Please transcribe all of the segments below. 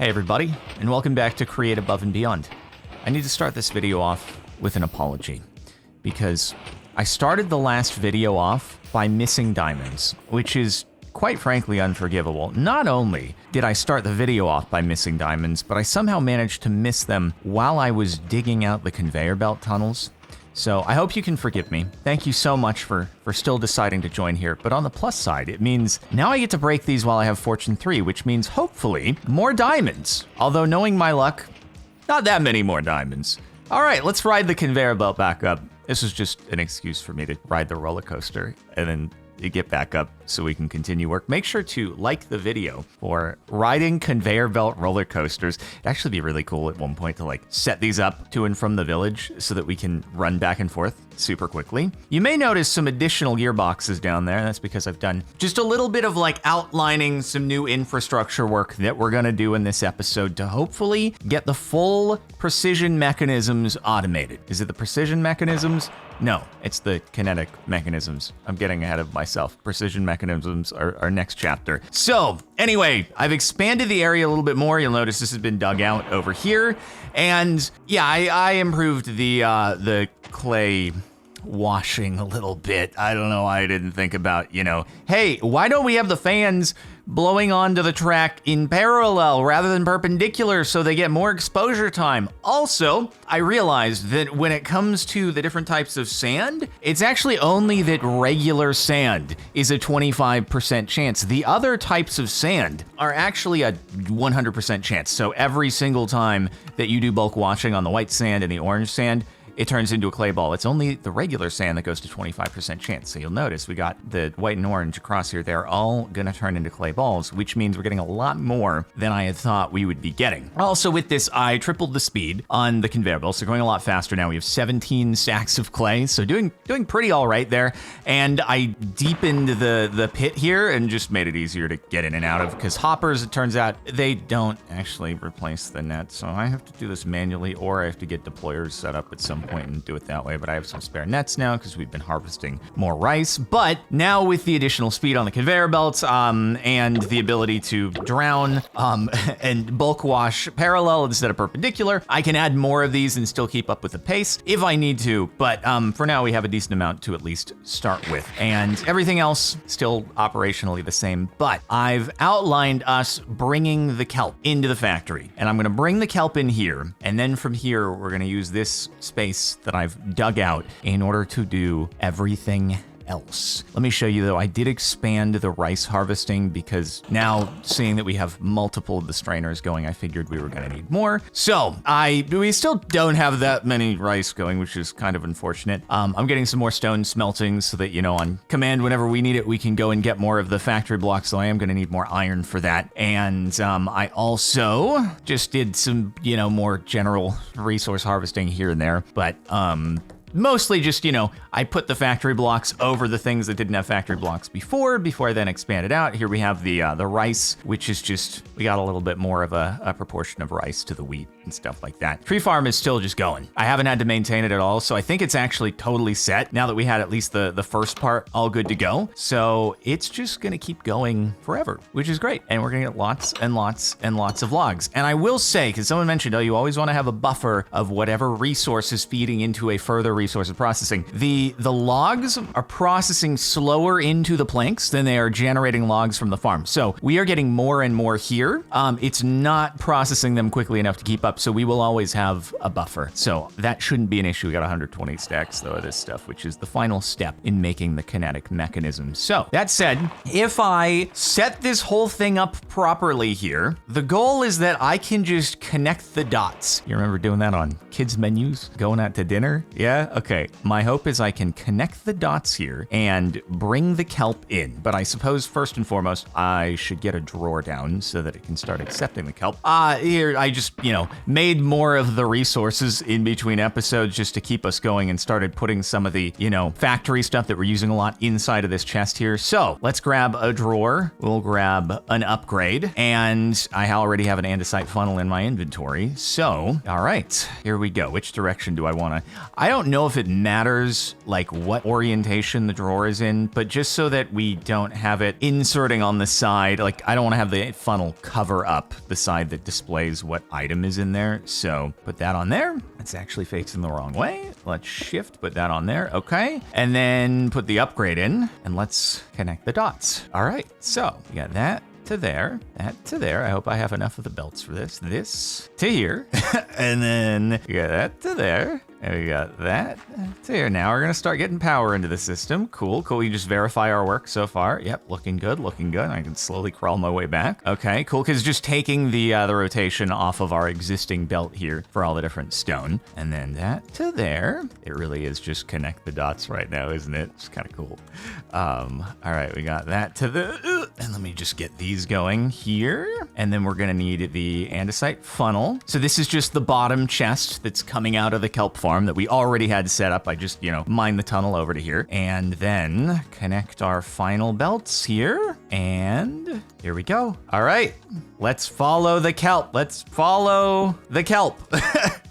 Hey everybody, and welcome back to Create Above and Beyond. I need to start this video off with an apology, because I started the last video off by missing diamonds, which is quite frankly unforgivable. Not only did I start the video off by missing diamonds, but I somehow managed to miss them while I was digging out the conveyor belt tunnels. So I hope you can forgive me. Thank you so much for still deciding to join here. But on the plus side, it means now I get to break these while I have Fortune 3, which means hopefully more diamonds. Although knowing my luck, not that many more diamonds. All right, let's ride the conveyor belt back up. This is just an excuse for me to ride the roller coaster and then get back up so we can continue work. Make sure to like the video for riding conveyor belt roller coasters. It'd actually be really cool at one point to like set these up to and from the village so that we can run back and forth super quickly. You may notice some additional gearboxes down there. That's because I've done just a little bit of like outlining some new infrastructure work that we're gonna do in this episode to hopefully get the full precision mechanisms automated. Is it the precision mechanisms? No, it's the kinetic mechanisms. I'm getting ahead of myself. Precision mechanisms are our next chapter. So anyway, I've expanded the area a little bit more. You'll notice this has been dug out over here. And yeah, I improved the clay washing a little bit. I don't know why I didn't think about, hey, why don't we have the fans blowing onto the track in parallel rather than perpendicular so they get more exposure time? Also, I realized that when it comes to the different types of sand, it's actually only that regular sand is a 25% chance. The other types of sand are actually a 100% chance. So every single time that you do bulk washing on the white sand and the orange sand, it turns into a clay ball. It's only the regular sand that goes to 25% chance. So you'll notice we got the white and orange across here. They're all gonna turn into clay balls, which means we're getting a lot more than I had thought we would be getting. Also with this, I tripled the speed on the conveyor belt, so going a lot faster now. We have 17 stacks of clay, so doing pretty all right there. And I deepened the pit here and just made it easier to get in and out of, because hoppers, it turns out, they don't actually replace the net. So I have to do this manually, or I have to get deployers set up at some point and do it that way. But I have some spare nets now because we've been harvesting more rice. But now with the additional speed on the conveyor belts and the ability to drown and bulk wash parallel instead of perpendicular, I can add more of these and still keep up with the pace if I need to. But for now, we have a decent amount to at least start with. And everything else still operationally the same. But I've outlined us bringing the kelp into the factory. And I'm going to bring the kelp in here. And then from here, we're going to use this space that I've dug out in order to do everything else. Let me show you though, I did expand the rice harvesting because now seeing that we have multiple of the strainers going, I figured we were gonna need more. So we still don't have that many rice going, which is kind of unfortunate. I'm getting some more stone smelting so that, on command, whenever we need it, we can go and get more of the factory blocks. So I am gonna need more iron for that. And I also just did some, more general resource harvesting here and there, but mostly just, I put the factory blocks over the things that didn't have factory blocks before I then expanded out. Here we have the rice, which is just, we got a little bit more of a proportion of rice to the wheat and stuff like that. Tree farm is still just going. I haven't had to maintain it at all, so I think it's actually totally set now that we had at least the first part all good to go. So it's just gonna keep going forever, which is great. And we're gonna get lots and lots and lots of logs. And I will say, because someone mentioned, you always wanna have a buffer of whatever resource is feeding into a further resource of processing. The logs are processing slower into the planks than they are generating logs from the farm. So we are getting more and more here. It's not processing them quickly enough to keep up. So we will always have a buffer. So that shouldn't be an issue. We got 120 stacks though of this stuff, which is the final step in making the kinetic mechanism. So that said, if I set this whole thing up properly here, the goal is that I can just connect the dots. You remember doing that on kids menus, going out to dinner? Yeah, okay. My hope is I can connect the dots here and bring the kelp in. But I suppose first and foremost, I should get a drawer down so that it can start accepting the kelp. Here, I just, made more of the resources in between episodes just to keep us going and started putting some of the, factory stuff that we're using a lot inside of this chest here. So let's grab a drawer. We'll grab an upgrade, and I already have an andesite funnel in my inventory. So, all right, here we go. Which direction do I want to? I don't know if it matters like what orientation the drawer is in, but just so that we don't have it inserting on the side, like I don't want to have the funnel cover up the side that displays what item is in there. So put that on there. It's actually facing the wrong way. Let's shift, put that on there. Okay. And then put the upgrade in and let's connect the dots. All right. So we got that to there, that to there. I hope I have enough of the belts for this. This to here. And then we got that to there. And we got that to here. Now we're gonna start getting power into the system. Cool, cool. You just verify our work so far. Yep, looking good, looking good. I can slowly crawl my way back. Okay, cool, because just taking the rotation off of our existing belt here for all the different stone. And then that to there. It really is just connect the dots right now, isn't it? It's kind of cool. All right, we got that to the, and let me just get these going here. And then we're gonna need the andesite funnel. So this is just the bottom chest that's coming out of the kelp farm that we already had set up. I just, mine the tunnel over to here and then connect our final belts here. And here we go. All right, let's follow the kelp. Let's follow the kelp.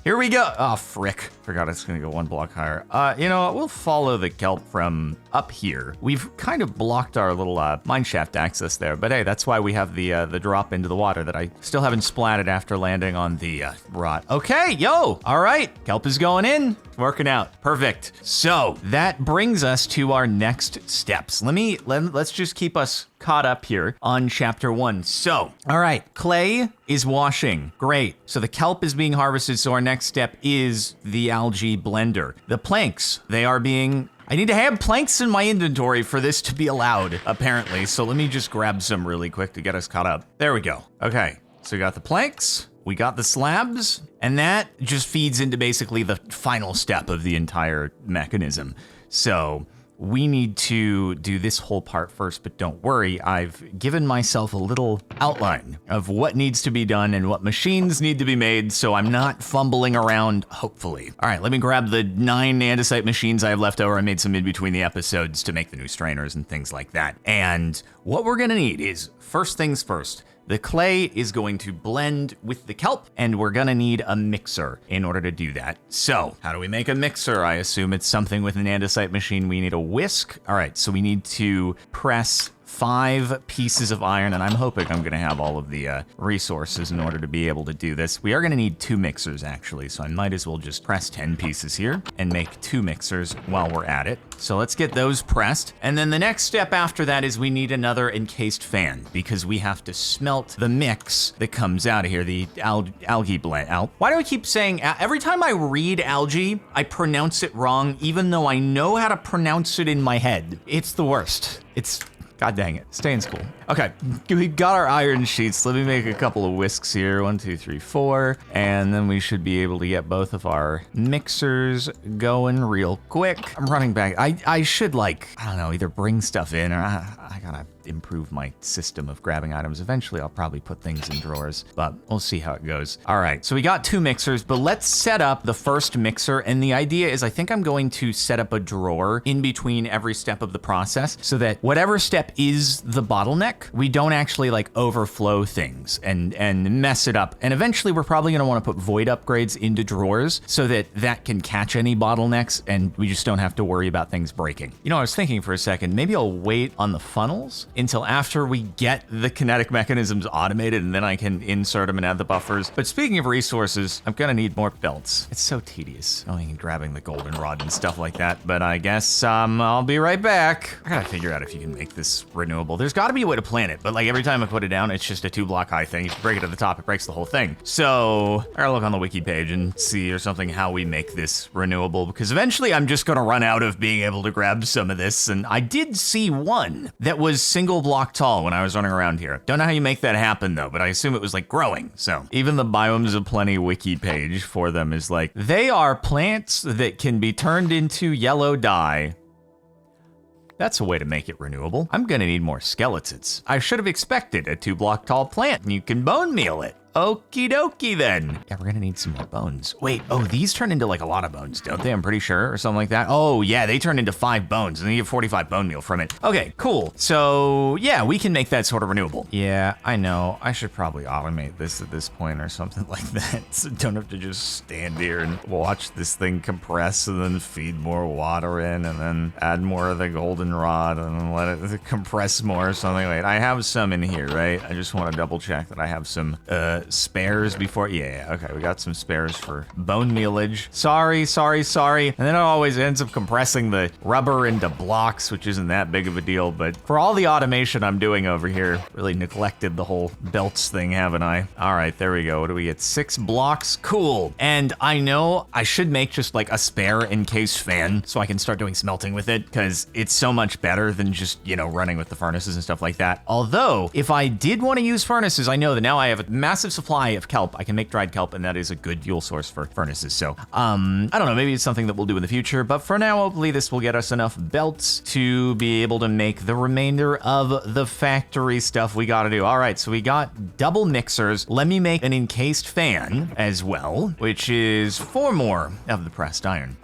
Here we go. Oh, frick. Forgot it's gonna go one block higher. You know what? We'll follow the kelp from up here. We've kind of blocked our little mine shaft access there, but hey, that's why we have the drop into the water that I still haven't splatted after landing on the rot. Okay, yo, all right. Kelp is going in, working out, perfect. So that brings us to our next steps. Let's just keep us caught up here on chapter 1. So, all right, clay is washing. Great. So the kelp is being harvested. So our next step is the algae blender. The planks, they are being... I need to have planks in my inventory for this to be allowed, apparently. So let me just grab some really quick to get us caught up. There we go. Okay, so we got the planks, we got the slabs, and that just feeds into basically the final step of the entire mechanism. So we need to do this whole part first, but don't worry, I've given myself a little outline of what needs to be done and what machines need to be made, so I'm not fumbling around, hopefully. All right, let me grab the 9 andesite machines I have left over. I made some in between the episodes to make the new strainers and things like that. And what we're gonna need is, first things first, the clay is going to blend with the kelp, and we're gonna need a mixer in order to do that. So, how do we make a mixer? I assume it's something with an andesite machine. We need a whisk. All right, so we need to press 5 pieces of iron, and I'm hoping I'm gonna have all of the resources in order to be able to do this. We are gonna need 2 mixers actually, so I might as well just press 10 pieces here and make 2 mixers while we're at it. So let's get those pressed. And then the next step after that is we need another encased fan because we have to smelt the mix that comes out of here, the algae blend. Why do I keep saying, every time I read algae, I pronounce it wrong, even though I know how to pronounce it in my head. It's the worst. God dang it, stay in school. Okay, we got our iron sheets. Let me make a couple of whisks here. 1, 2, 3, 4. And then we should be able to get both of our mixers going real quick. I'm running back. I should I don't know, either bring stuff in or I gotta improve my system of grabbing items. Eventually, I'll probably put things in drawers, but we'll see how it goes. All right, so we got 2 mixers, but let's set up the first mixer. And the idea is I think I'm going to set up a drawer in between every step of the process so that whatever step is the bottleneck, we don't actually overflow things and mess it up. And eventually we're probably gonna wanna put void upgrades into drawers so that can catch any bottlenecks and we just don't have to worry about things breaking. I was thinking for a second, maybe I'll wait on the funnels until after we get the kinetic mechanisms automated and then I can insert them and add the buffers. But speaking of resources, I'm gonna need more belts. It's so tedious going and grabbing the goldenrod and stuff like that, but I guess I'll be right back. I gotta figure out if you can make this renewable. There's gotta be a way to plant it, but every time I put it down, it's just a 2-block high thing. If you break it at the top, it breaks the whole thing. So I gotta look on the wiki page and see or something how we make this renewable, because eventually I'm just gonna run out of being able to grab some of this. And I did see one that was single block tall when I was running around here. Don't know how you make that happen though, but I assume it was growing. So even the Biomes of Plenty wiki page for them is they are plants that can be turned into yellow dye. That's a way to make it renewable. I'm gonna need more skeletons. I should have expected a 2-block tall plant and you can bone meal it. Okie dokie then. Yeah, we're gonna need some more bones. Wait, oh, these turn into like a lot of bones, don't they? I'm pretty sure, or something like that. Oh yeah, they turn into 5 bones, and then you have 45 bone meal from it. Okay, cool. So yeah, we can make that sort of renewable. Yeah, I know. I should probably automate this at this point or something like that. So don't have to just stand here and watch this thing compress and then feed more water in and then add more of the goldenrod and then let it compress more or something. Wait, I have some in here, right? I just want to double check that I have some spares before. Yeah, okay, we got some spares for bone mealage. Sorry. And then it always ends up compressing the rubber into blocks, which isn't that big of a deal, but for all the automation I'm doing over here, really neglected the whole belts thing, haven't I? All right, there we go. What do we get? 6 blocks? Cool. And I know I should make just like a spare encased fan so I can start doing smelting with it, because it's so much better than just, you know, running with the furnaces and stuff like that. Although, if I did want to use furnaces, I know that now I have a massive supply of kelp. I can make dried kelp, and that is a good fuel source for furnaces. So, I don't know, maybe it's something that we'll do in the future, but for now, hopefully this will get us enough belts to be able to make the remainder of the factory stuff we gotta do. All right, so we got double mixers. Let me make an encased fan as well, which is 4 more of the pressed iron.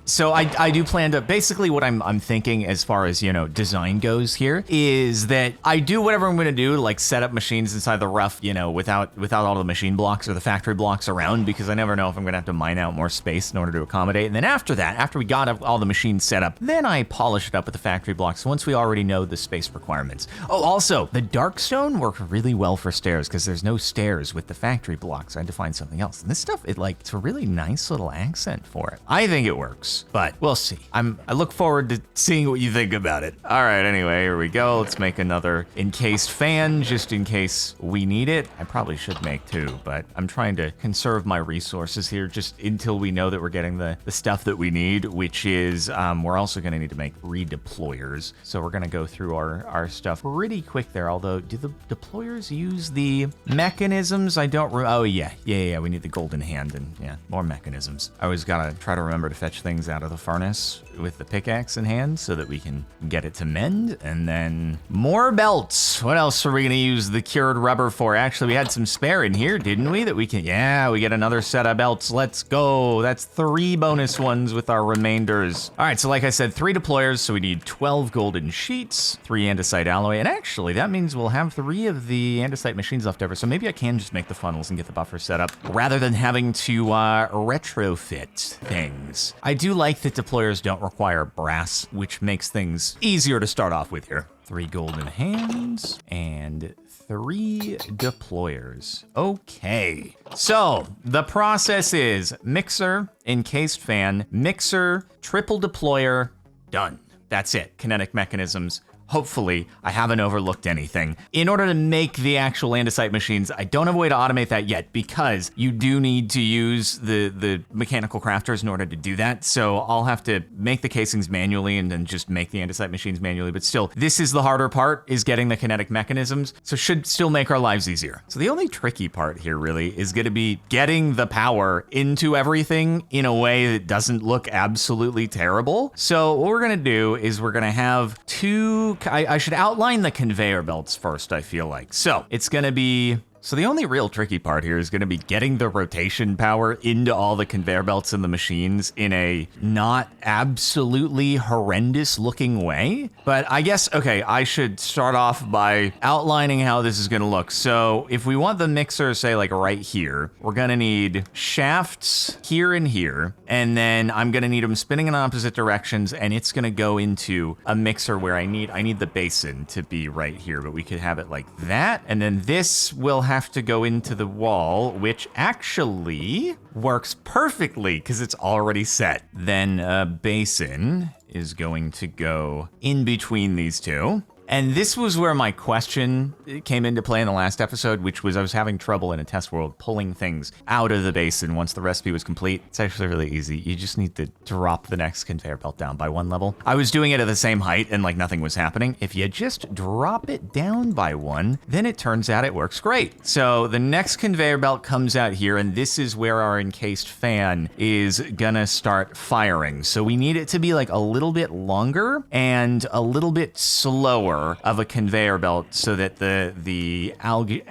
So I do plan to, basically what I'm thinking as far as, you know, design goes here is that I do whatever I'm gonna do, like set up machines inside the rough, you know, without all the machine blocks or the factory blocks around, because I never know if I'm gonna have to mine out more space in order to accommodate. And then after that, after we got all the machines set up, then I polish it up with the factory blocks once we already know the space requirements. Oh, also, the dark stone worked really well for stairs because there's no stairs with the factory blocks. I had to find something else. And this stuff, it's a really nice little accent for it. I think it works, but we'll see. I look forward to seeing what you think about it. All right, anyway, here we go. Let's make another encased fan just in case we need it. I probably should make 2, but I'm trying to conserve my resources here just until we know that we're getting the stuff that we need, which is we're also going to need to make redeployers. So we're going to go through our stuff pretty quick there. Although, do the deployers use the mechanisms? I don't. Oh yeah. We need the golden hand and yeah, more mechanisms. I always gotta try to remember to fetch things out of the furnace with the pickaxe in hand so that we can get it to mend. And then more belts. What else are we gonna use the cured rubber for? Actually, we had some spare in here, didn't we? That we can. Yeah, we get another set of belts. Let's go. That's 3 bonus ones with our remainders. All right, so like I said, 3 deployers. So we need 12 golden sheets, 3 andesite alloy, and actually that means we'll have 3 of the andesite machines left over. So maybe I can just make the funnels and get the buffer set up rather than having to retrofit things. I do like that deployers don't require brass, which makes things easier to start off with here. 3 golden hands and 3 deployers. Okay, so the process is mixer, encased fan, mixer, triple deployer, done. That's it. Kinetic mechanisms. Hopefully, I haven't overlooked anything. In order to make the actual andesite machines, I don't have a way to automate that yet because you do need to use the mechanical crafters in order to do that. So I'll have to make the casings manually and then just make the andesite machines manually. But still, this is the harder part, is getting the kinetic mechanisms. So should still make our lives easier. So the only tricky part here really is gonna be getting the power into everything in a way that doesn't look absolutely terrible. So what we're gonna do is we're gonna have 2, I should outline the conveyor belts first, I feel like. So it's gonna be, so the only real tricky part here is gonna be getting the rotation power into all the conveyor belts in the machines in a not absolutely horrendous looking way. But I guess, okay, I should start off by outlining how this is gonna look. So if we want the mixer, say like right here, we're gonna need shafts here and here, and then I'm gonna need them spinning in opposite directions, and it's gonna go into a mixer where I need the basin to be right here, but we could have it like that, and then this will have to go into the wall, which actually works perfectly because it's already set. Then a basin is going to go in between these 2. And this was where my question came into play in the last episode, which was I was having trouble in a test world pulling things out of the basin once the recipe was complete. It's actually really easy. You just need to drop the next conveyor belt down by 1 level. I was doing it at the same height and like nothing was happening. If you just drop it down by 1, then it turns out it works great. So the next conveyor belt comes out here, and this is where our encased fan is gonna start firing. So we need it to be like a little bit longer and a little bit slower of a conveyor belt so that the algae,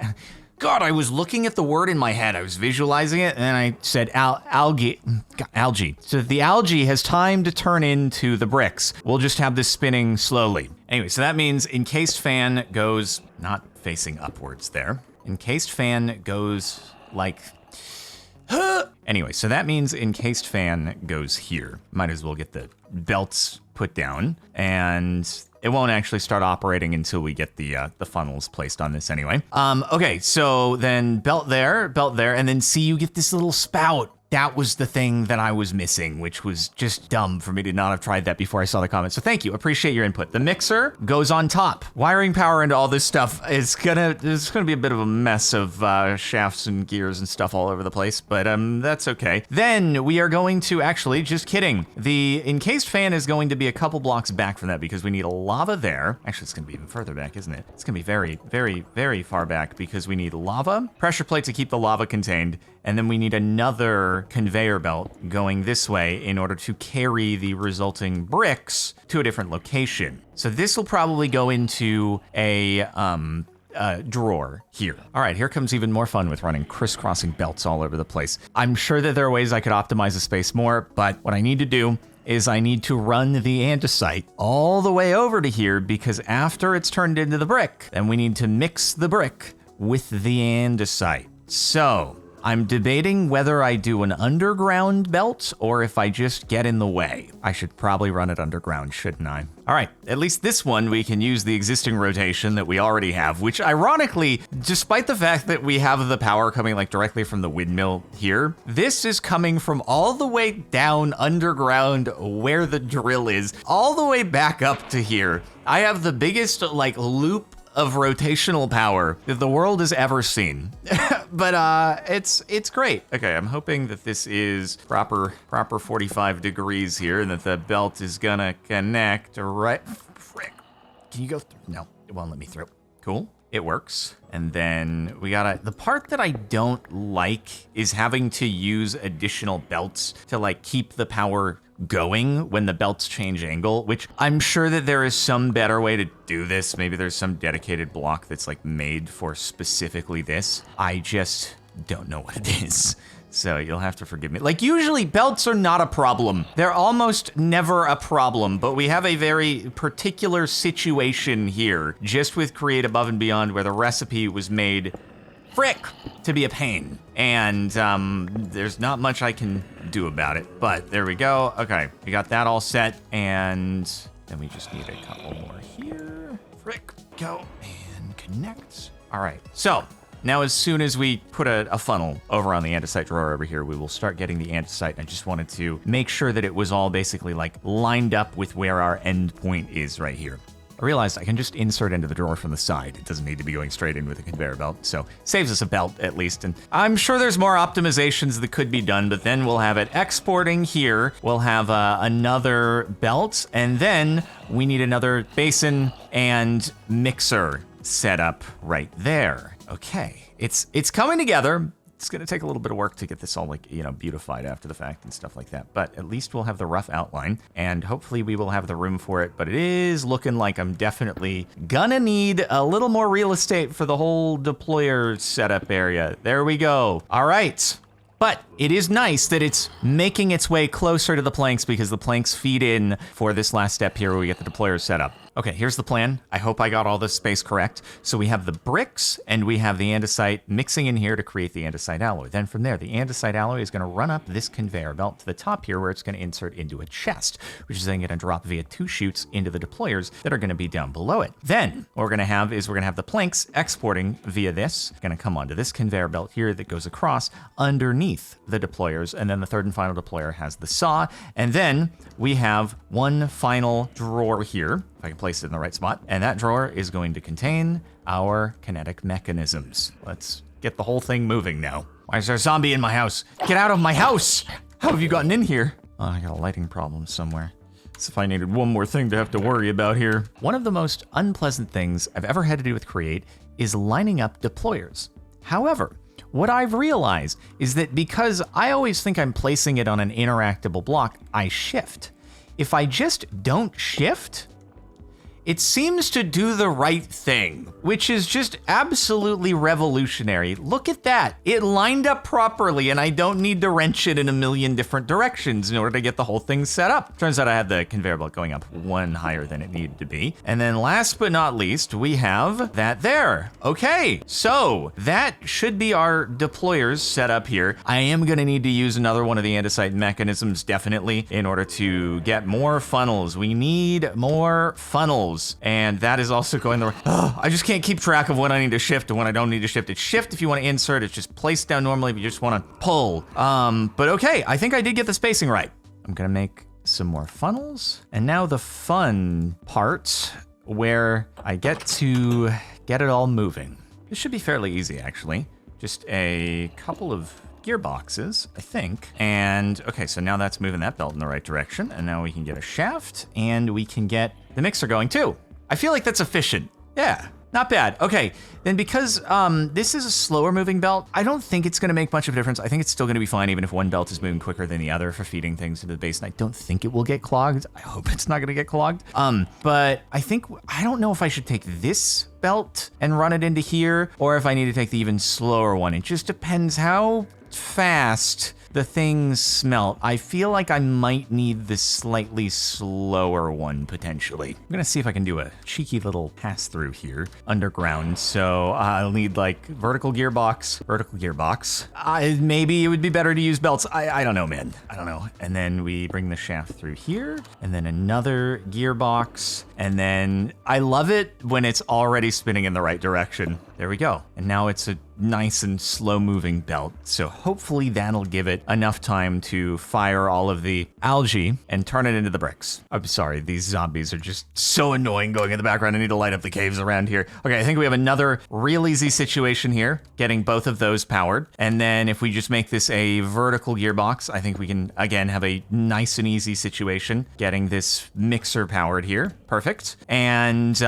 God, I was looking at the word in my head. I was visualizing it, and then I said algae. So the algae has time to turn into the bricks. We'll just have this spinning slowly. Anyway, so that means encased fan goes, not facing upwards there. Encased fan goes like... Anyway, so that means encased fan goes here. Might as well get the belts put down, and it won't actually start operating until we get the funnels placed on this anyway. Okay, so then belt there, and then see, you get this little spout. That was the thing that I was missing, which was just dumb for me to not have tried that before I saw the comment. So thank you, appreciate your input. The mixer goes on top. Wiring power into all this stuff is it's gonna be a bit of a mess of shafts and gears and stuff all over the place, but that's okay. Then we are going to actually, just kidding, the encased fan is going to be a couple blocks back from that because we need a lava there. Actually, it's gonna be even further back, isn't it? It's gonna be very, very, very far back because we need lava, pressure plate to keep the lava contained, and then we need another conveyor belt going this way in order to carry the resulting bricks to a different location. So this will probably go into a drawer here. All right, here comes even more fun with running crisscrossing belts all over the place. I'm sure that there are ways I could optimize the space more, but what I need to do is I need to run the andesite all the way over to here, because after it's turned into the brick, then we need to mix the brick with the andesite. So I'm debating whether I do an underground belt or if I just get in the way. I should probably run it underground, shouldn't I? All right, at least this one we can use the existing rotation that we already have, which ironically, despite the fact that we have the power coming like directly from the windmill here, this is coming from all the way down underground where the drill is, all the way back up to here. I have the biggest like loop of rotational power that the world has ever seen. But it's great. Okay, I'm hoping that this is proper 45 degrees here and that the belt is gonna connect right. Frick. Can you go through? No, it won't let me through. Cool. It works. And then we gotta, the part that I don't like is having to use additional belts to like keep the power going when the belts change angle, which I'm sure that there is some better way to do this. Maybe there's some dedicated block that's like made for specifically this. I just don't know what it is. So you'll have to forgive me. Like usually belts are not a problem. They're almost never a problem, but we have a very particular situation here just with Create Above and Beyond where the recipe was made to be a pain. And there's not much I can do about it, but there we go. Okay, we got that all set, and then we just need a couple more here. Go and connect. All right, so now as soon as we put a funnel over on the andesite drawer over here, we will start getting the andesite. I just wanted to make sure that it was all basically like lined up with where our end point is right here. I realized I can just insert into the drawer from the side. It doesn't need to be going straight in with a conveyor belt, so saves us a belt at least. And I'm sure there's more optimizations that could be done, but then we'll have it exporting here. We'll have another belt, and then we need another basin and mixer set up right there. Okay, it's coming together. It's gonna take a little bit of work to get this all like, you know, beautified after the fact and stuff like that. But at least we'll have the rough outline and hopefully we will have the room for it. But it is looking like I'm definitely gonna need a little more real estate for the whole deployer setup area. There we go. All right. But it is nice that it's making its way closer to the planks because the planks feed in for this last step here where we get the deployer set up. Okay, here's the plan. I hope I got all this space correct. So we have the bricks and we have the andesite mixing in here to create the andesite alloy. Then from there, the andesite alloy is gonna run up this conveyor belt to the top here where it's gonna insert into a chest, which is then gonna drop via 2 chutes into the deployers that are gonna be down below it. Then what we're gonna have is we're gonna have the planks exporting via this, gonna come onto this conveyor belt here that goes across underneath the deployers. And then the third and final deployer has the saw. And then we have one final drawer here, if I can place it in the right spot. And that drawer is going to contain our kinetic mechanisms. Let's get the whole thing moving now. Why is there a zombie in my house? Get out of my house! How have you gotten in here? Oh, I got a lighting problem somewhere. As if I needed one more thing to have to worry about here. One of the most unpleasant things I've ever had to do with Create is lining up deployers. However, what I've realized is that because I always think I'm placing it on an interactable block, I shift. If I just don't shift, it seems to do the right thing, which is just absolutely revolutionary. Look at that. It lined up properly, and I don't need to wrench it in a million different directions in order to get the whole thing set up. Turns out I had the conveyor belt going up one higher than it needed to be. And then last but not least, we have that there. Okay, so that should be our deployers set up here. I am gonna need to use another one of the andesite mechanisms, definitely, in order to get more funnels. We need more funnels. And that is also going the right. I just can't keep track of when I need to shift and when I don't need to shift. It's shift if you want to insert, it's just placed down normally if you just want to pull. But okay, I think I did get the spacing right. I'm gonna make some more funnels. And now the fun part where I get to get it all moving. This should be fairly easy, actually. Just a couple of gearboxes, I think. And okay, so now that's moving that belt in the right direction. And now we can get a shaft and we can get the mixer going too. I feel like that's efficient. Yeah, not bad. Okay, then because this is a slower moving belt, I don't think it's gonna make much of a difference. I think it's still gonna be fine even if one belt is moving quicker than the other for feeding things to the base. And I don't think it will get clogged. I hope it's not gonna get clogged. But I don't know if I should take this belt and run it into here or if I need to take the even slower one. It just depends how fast the things smelt. I feel like I might need the slightly slower one potentially. I'm gonna see if I can do a cheeky little pass through here underground. So I'll need like vertical gearbox. Maybe it would be better to use belts. I don't know, man. I don't know. And then we bring the shaft through here and then another gearbox. And then I love it when it's already spinning in the right direction. There we go. And now it's a nice and slow moving belt. So hopefully that'll give it enough time to fire all of the algae and turn it into the bricks. I'm sorry, these zombies are just so annoying going in the background. I need to light up the caves around here. Okay, I think we have another real easy situation here, getting both of those powered. And then if we just make this a vertical gearbox, I think we can, again, have a nice and easy situation getting this mixer powered here. Perfect. And,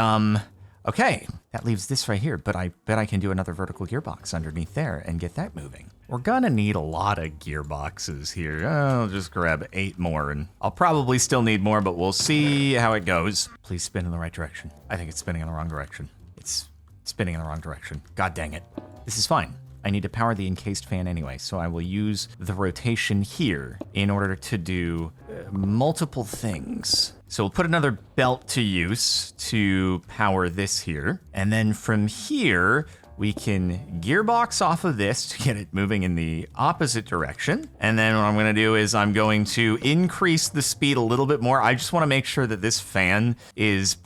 okay, that leaves this right here, but I bet I can do another vertical gearbox underneath there and get that moving. We're gonna need a lot of gearboxes here. I'll just grab 8 more, and I'll probably still need more, but we'll see how it goes. Please spin in the right direction. I think it's spinning in the wrong direction. It's spinning in the wrong direction. God dang it. This is fine. I need to power the encased fan anyway, so I will use the rotation here in order to do multiple things. So we'll put another belt to use to power this here. And then from here, we can gearbox off of this to get it moving in the opposite direction. And then what I'm gonna do is I'm going to increase the speed a little bit more. I just wanna make sure that this fan is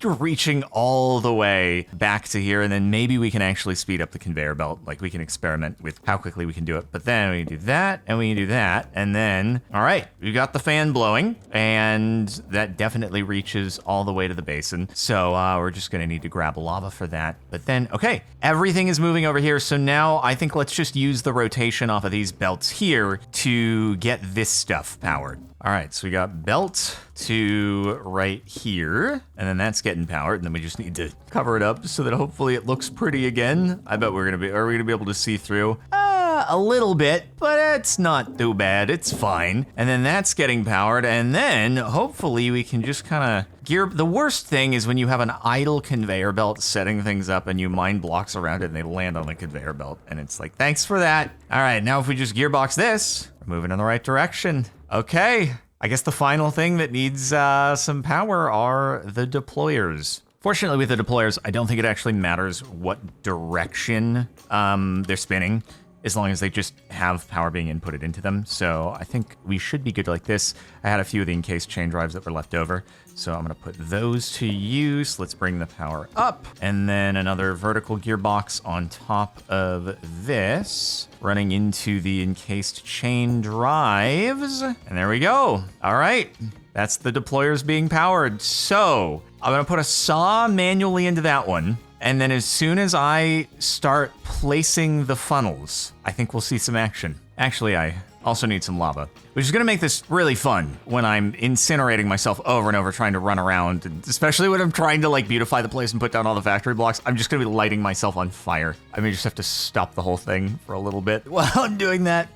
reaching all the way back to here, and then maybe we can actually speed up the conveyor belt. Like we can experiment with how quickly we can do it. But then we can do that, and we can do that, and then, all right, we got the fan blowing, and that definitely reaches all the way to the basin. So we're just gonna need to grab lava for that. But then, okay, everything is moving over here. So now I think let's just use the rotation off of these belts here to get this stuff powered. All right, so we got belt to right here, and then that's getting powered, and then we just need to cover it up so that hopefully it looks pretty again. I bet are we gonna be able to see through? A little bit, but it's not too bad, it's fine. And then that's getting powered, and then hopefully we can just kind of gear. The worst thing is when you have an idle conveyor belt setting things up and you mine blocks around it and they land on the conveyor belt, and it's like, thanks for that. All right, now if we just gearbox this, we're moving in the right direction. Okay, I guess the final thing that needs some power are the deployers. Fortunately, with the deployers, I don't think it actually matters what direction they're spinning, as long as they just have power being inputted into them. So I think we should be good like this. I had a few of the encased chain drives that were left over, so I'm gonna put those to use. Let's bring the power up, and then another vertical gearbox on top of this, running into the encased chain drives. And there we go. All right, that's the deployers being powered. So I'm gonna put a saw manually into that one. And then as soon as I start placing the funnels, I think we'll see some action. Actually, I also need some lava, which is gonna make this really fun when I'm incinerating myself over and over trying to run around, and especially when I'm trying to like beautify the place and put down all the factory blocks. I'm just gonna be lighting myself on fire. I may just have to stop the whole thing for a little bit while I'm doing that.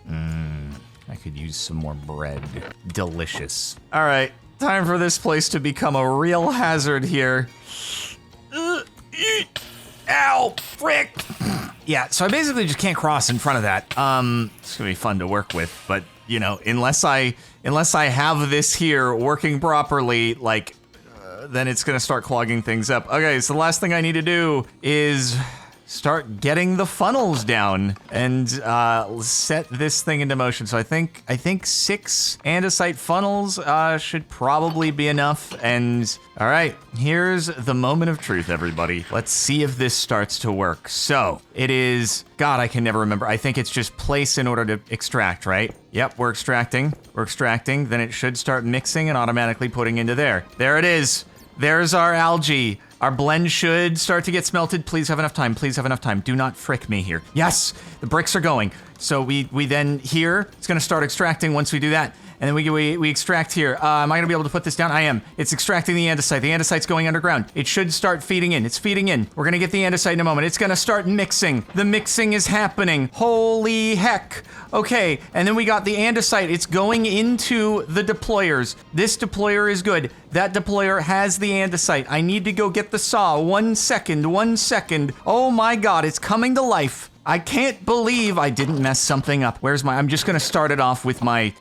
I could use some more bread. Delicious. All right. Time for this place to become a real hazard here. Ow, frick. Yeah, so I basically just can't cross in front of that. It's gonna be fun to work with, but you know, unless I have this here working properly, like, then it's gonna start clogging things up. Okay, so the last thing I need to do is start getting the funnels down and set this thing into motion. So I think 6 andesite funnels should probably be enough. And all right, here's the moment of truth, everybody. Let's see if this starts to work. So it is, God, I can never remember. I think it's just place in order to extract, right? Yep, we're extracting. Then it should start mixing and automatically putting into there. There it is. There's our algae. Our blend should start to get smelted. Please have enough time. Please have enough time. Do not frick me here. Yes, the bricks are going. So we then here, it's gonna start extracting once we do that. And then we extract here. Am I gonna be able to put this down? I am. It's extracting the andesite. The andesite's going underground. It should start feeding in. It's feeding in. We're gonna get the andesite in a moment. It's gonna start mixing. The mixing is happening. Holy heck. Okay, and then we got the andesite. It's going into the deployers. This deployer is good. That deployer has the andesite. I need to go get the saw. 1 second, 1 second. Oh my God, it's coming to life. I can't believe I didn't mess something up. I'm just gonna start it off with my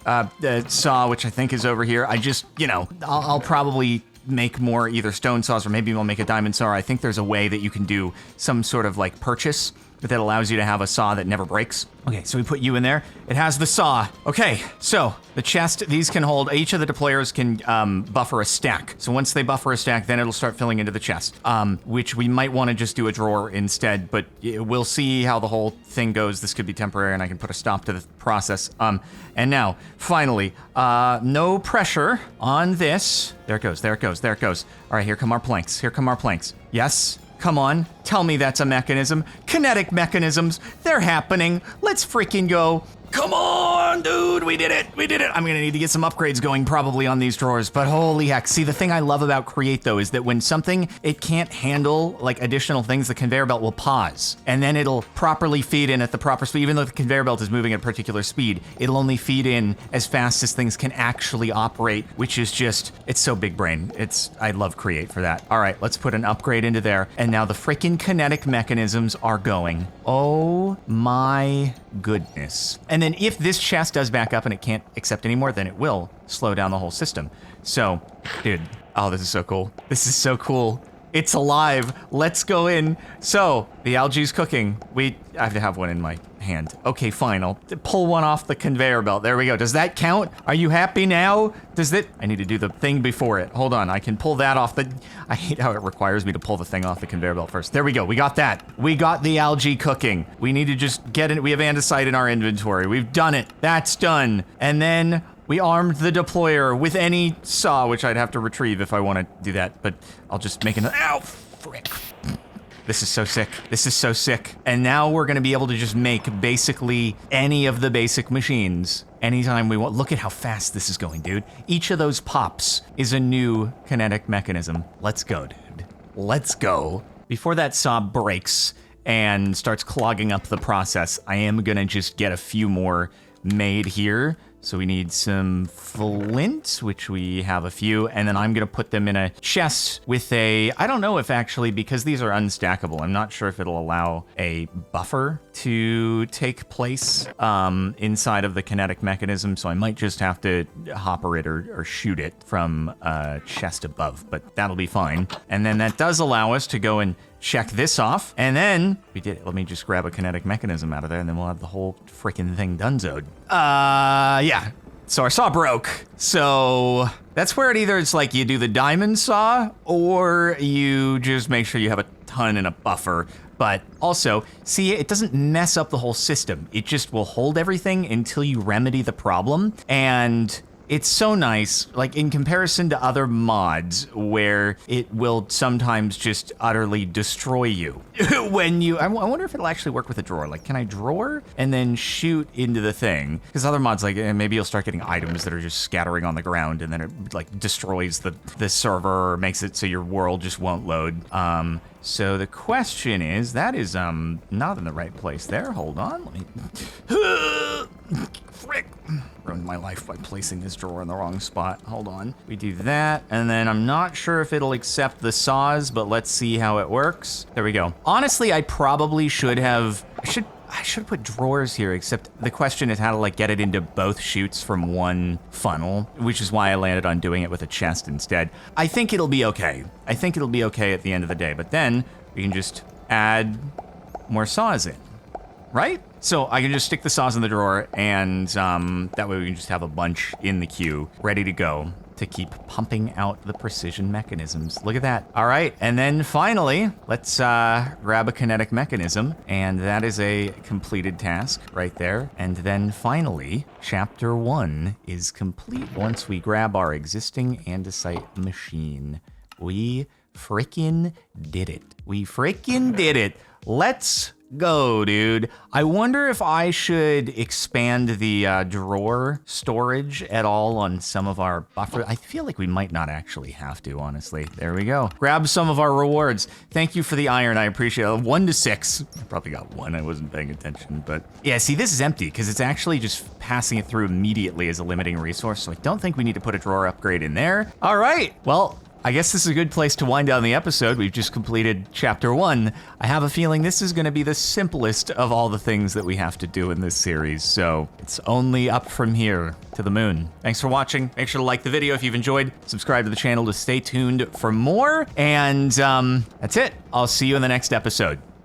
saw, which I think is over here. I just, you know, I'll probably make more either stone saws or maybe we'll make a diamond saw. I think there's a way that you can do some sort of like purchase that allows you to have a saw that never breaks. Okay, so we put you in there. It has the saw. Okay, so the chest, these can hold, each of the deployers can buffer a stack. So once they buffer a stack, then it'll start filling into the chest, which we might want to just do a drawer instead, but we'll see how the whole thing goes. This could be temporary and I can put a stop to the process. And now, finally, no pressure on this. There it goes, there it goes, there it goes. All right, here come our planks, here come our planks. Yes. Come on, tell me that's a mechanism. Kinetic mechanisms, they're happening. Let's freaking go. Come on, dude, we did it, we did it. I'm gonna need to get some upgrades going probably on these drawers, but holy heck. See, the thing I love about Create though is that when something, it can't handle like additional things, the conveyor belt will pause and then it'll properly feed in at the proper speed. Even though the conveyor belt is moving at a particular speed, it'll only feed in as fast as things can actually operate, which is just, it's so big brain. I love Create for that. All right, let's put an upgrade into there. And now the freaking kinetic mechanisms are going. Oh my goodness. And then if this chest does back up and it can't accept anymore, then it will slow down the whole system. So, dude, oh, this is so cool. This is so cool. It's alive. Let's go in. So, the algae's cooking. I have to have one in my hand. Okay, fine. I'll pull one off the conveyor belt. There we go. Does that count? Are you happy now? I need to do the thing before it. Hold on. I can pull that off I hate how it requires me to pull the thing off the conveyor belt first. There we go. We got that. We got the algae cooking. We need to just get it. We have andesite in our inventory. We've done it. That's done. And then we armed the deployer with any saw, which I'd have to retrieve if I want to do that, but I'll just make another. Ow, frick. This is so sick. This is so sick. And now we're gonna be able to just make basically any of the basic machines anytime we want. Look at how fast this is going, dude. Each of those pops is a new kinetic mechanism. Let's go, dude. Let's go. Before that saw breaks and starts clogging up the process, I am gonna just get a few more made here. So we need some flint, which we have a few, and then I'm gonna put them in a chest with I don't know if actually, because these are unstackable, I'm not sure if it'll allow a buffer to take place inside of the kinetic mechanism, so I might just have to hopper it or shoot it from a chest above, but that'll be fine. And then that does allow us to go and check this off, and then we did it. Let me just grab a kinetic mechanism out of there, and then we'll have the whole freaking thing donezoed. Yeah. So our saw broke. So that's where it's like you do the diamond saw, or you just make sure you have a ton and a buffer. But also, see, it doesn't mess up the whole system. It just will hold everything until you remedy the problem, and it's so nice, like in comparison to other mods where it will sometimes just utterly destroy you when I wonder if it'll actually work with a drawer. Like, can I drawer and then shoot into the thing? Because other mods, like maybe you'll start getting items that are just scattering on the ground and then it like destroys the server or makes it so your world just won't load. So the question is, that is not in the right place there. Hold on, let me frick. ruined my life by placing this drawer in the wrong spot. Hold on. We do that, and then I'm not sure if it'll accept the saws, but let's see how it works. There we go. Honestly, I probably should have... I should put drawers here, except the question is how to like get it into both chutes from one funnel, which is why I landed on doing it with a chest instead. I think it'll be okay. I think it'll be okay at the end of the day, but then we can just add more saws in, right? So I can just stick the saws in the drawer, and that way we can just have a bunch in the queue ready to go to keep pumping out the precision mechanisms. Look at that. All right, and then finally, let's grab a kinetic mechanism, and that is a completed task right there. And then finally, chapter 1 is complete once we grab our existing andesite machine. We frickin' did it. We frickin' did it. Let's go, dude. I wonder if I should expand the drawer storage at all on some of our buffer. I feel like we might not actually have to, honestly. There we go. Grab some of our rewards. Thank you for the iron. I appreciate it. 1 to 6. I probably got 1. I wasn't paying attention, but yeah, see, this is empty because it's actually just passing it through immediately as a limiting resource. So I don't think we need to put a drawer upgrade in there. All right. Well, I guess this is a good place to wind down the episode. We've just completed chapter 1. I have a feeling this is going to be the simplest of all the things that we have to do in this series, so it's only up from here to the moon. Thanks for watching. Make sure to like the video if you've enjoyed. Subscribe to the channel to stay tuned for more, and that's it. I'll see you in the next episode.